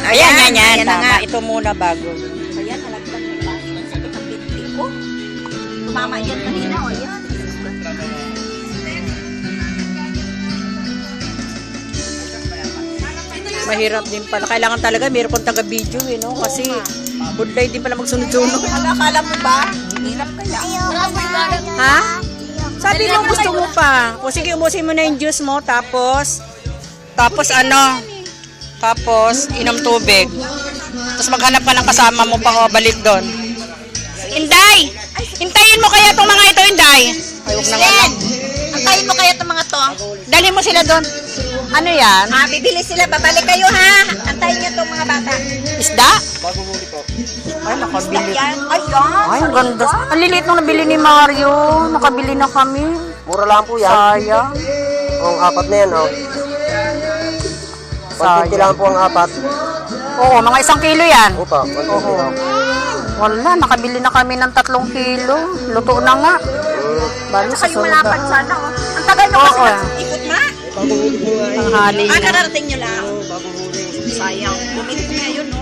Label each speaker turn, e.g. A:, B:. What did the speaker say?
A: Ayan,
B: Ayan na nga.
A: tama. Ito muna bago.
B: Ayan, halagdag may baso sa kapitli ko. Tumama yan kanina, o yan.
A: Mahirap din pala. Kailangan talaga mayroon kong taga-video eh, no? Kasi budlay din pala magsunod-sunod.
B: Akala mo ba? Hirap kaya.
A: Ha? Sabi mo gusto mo pa. O sige, umusin mo na yung juice mo. Tapos ano? Tapos, inom tubig. Tapos maghanap ka ng kasama mo pa balik doon. Inday! Hintayin mo kaya itong mga ito, Inday. Ay, huwag na nga lang.
B: Antayin mo kaya itong mga to.
A: Dali mo sila doon. Ano yan?
B: Bibili sila. Babalik kayo, ha? Antayin niyo itong mga bata.
A: Isda? Ay, nakabili.
B: Ayan. Ayan.
A: Ay, ang ganda. Ang lilit nung nabili ni Mario. Nakabili na kami.
C: Mura lang po yan.
A: Sayang.
C: Ang apat na yan, oh. 150
A: Sayang.
C: lang po ang apat.
A: Oo, mga 1 kilo yan.
C: Opa, 150 lang.
A: Wala, nakabili na kami ng 3 kilo. Luto na nga. Bali, sa
B: Kayo
A: sunod
B: malapad
A: na.
B: sana, oh. Ang tagal nyo kasi
A: Oo.
B: ikot na.
A: Ang hali.
B: Kararating nyo lang. Sayang. Bumili na yun, oh.